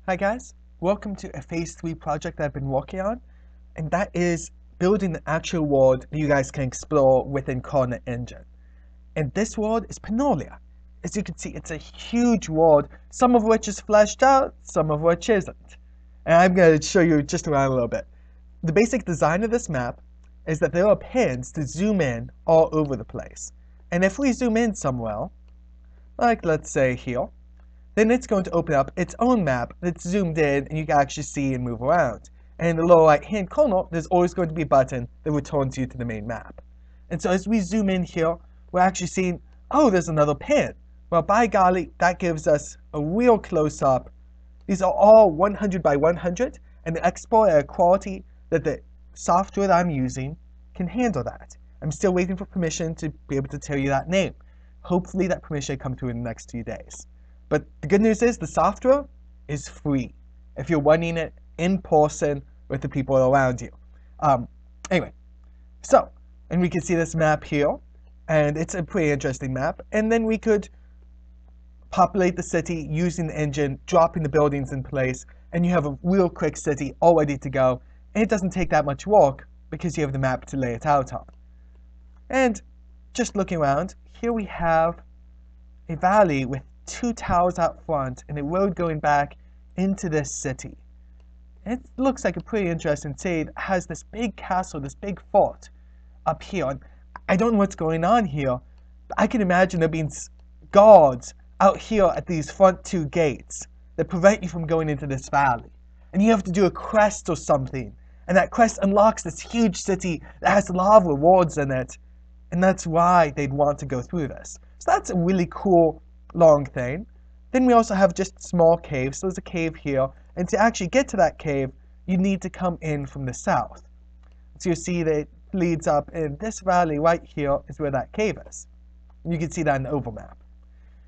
Hi guys, welcome to a phase 3 project that I've been working on, and that is building the actual world that you guys can explore with Incarnate engine. And this world is Penolia. As you can see, it's a huge world, some of which is fleshed out, some of which isn't. And I'm going to show you just around a little bit. The basic design of this map is that there are pins to zoom in all over the place. And if we zoom in somewhere, like let's say here, then it's going to open up its own map that's zoomed in and you can actually see and move around. And in the lower right hand corner, there's always going to be a button that returns you to the main map. And so as we zoom in here, we're actually seeing, oh, there's another pin. Well, by golly, that gives us a real close-up. These are all 100 by 100, and they export at a quality that the software that I'm using can handle that. I'm still waiting for permission to be able to tell you that name. Hopefully that permission will come through in the next 2 days. But the good news is the software is free if you're running it in person with the people around you. Anyway, so, and we can see this map here, and it's a pretty interesting map. And then we could populate the city using the engine, dropping the buildings in place, and you have a real quick city all ready to go. And it doesn't take that much work because you have the map to lay it out on. And just looking around, here we have a valley with 2 towers out front and a road going back into this city. It looks like a pretty interesting city. It has this big castle, this big fort up here. And I don't know what's going on here, but I can imagine there being guards out here at these front 2 gates that prevent you from going into this valley. And you have to do a quest or something. And that quest unlocks this huge city that has a lot of rewards in it. And that's why they'd want to go through this. So that's a really cool long thing. Then we also have just small caves. So there's a cave here, and to actually get to that cave you need to come in from the south. So you see that it leads up, and this valley right here is where that cave is. You can see that in the oval map.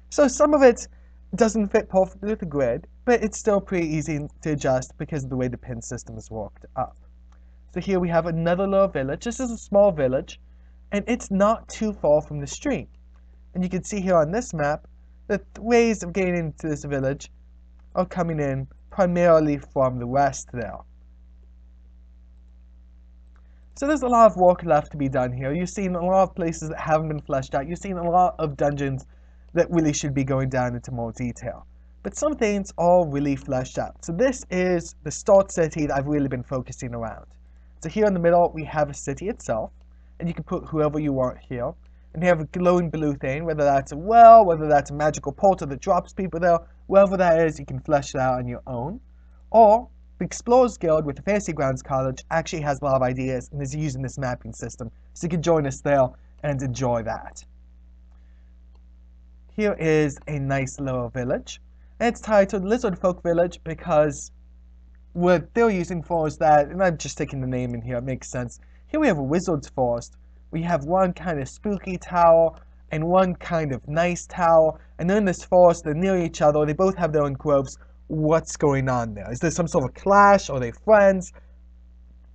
So some of it doesn't fit perfectly with the grid, but it's still pretty easy to adjust because of the way the pin system is worked up. So here we have another little village. This is a small village, and it's not too far from the stream. And you can see here on this map the ways of getting into this village are coming in primarily from the west there. So there's a lot of work left to be done here. You've seen a lot of places that haven't been fleshed out. You've seen a lot of dungeons that really should be going down into more detail. But some things are really fleshed out. So this is the start city that I've really been focusing around. So here in the middle we have a city itself, and you can put whoever you want here. And you have a glowing blue thing, whether that's a well, whether that's a magical portal that drops people there, wherever that is, you can flesh it out on your own. Or, the Explorers Guild with the Fantasy Grounds College actually has a lot of ideas and is using this mapping system, so you can join us there and enjoy that. Here is a nice little village, and it's titled Lizard Folk Village because what they're using for is that, and I'm just taking the name in here, it makes sense. Here we have a wizard's forest. We have one kind of spooky tower and one kind of nice tower, and they're in this forest, they're near each other, they both have their own groves. What's going on there? Is there some sort of clash? Are they friends?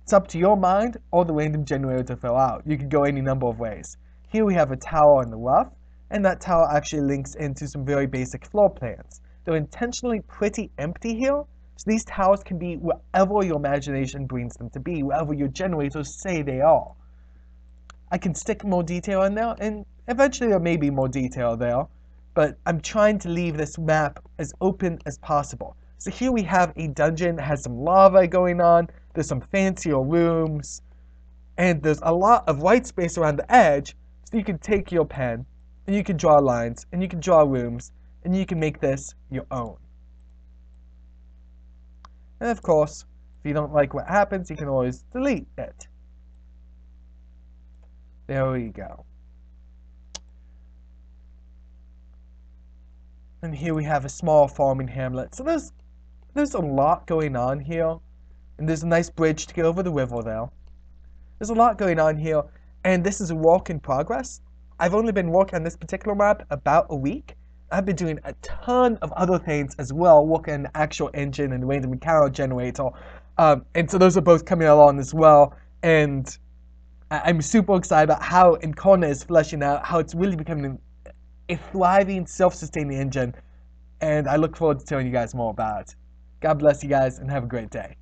It's up to your mind or the random generator to fill out. You can go any number of ways. Here we have a tower on the left, and that tower actually links into some very basic floor plans. They're intentionally pretty empty here, so these towers can be wherever your imagination brings them to be, wherever your generators say they are. I can stick more detail in there, and eventually there may be more detail there, but I'm trying to leave this map as open as possible. So here we have a dungeon that has some lava going on, there's some fancier rooms, and there's a lot of white space around the edge, so you can take your pen, and you can draw lines, and you can draw rooms, and you can make this your own. And of course, if you don't like what happens, you can always delete it. There we go. And here we have a small farming hamlet. So there's a lot going on here. And there's a nice bridge to get over the river there. There's a lot going on here. And this is a work in progress. I've only been working on this particular map about a week. I've been doing a ton of other things as well, working on the actual engine and the random encounter generator. And so those are both coming along as well. And I'm super excited about how Incarnate is fleshing out, how it's really becoming a thriving, self-sustaining engine, and I look forward to telling you guys more about it. God bless you guys and have a great day.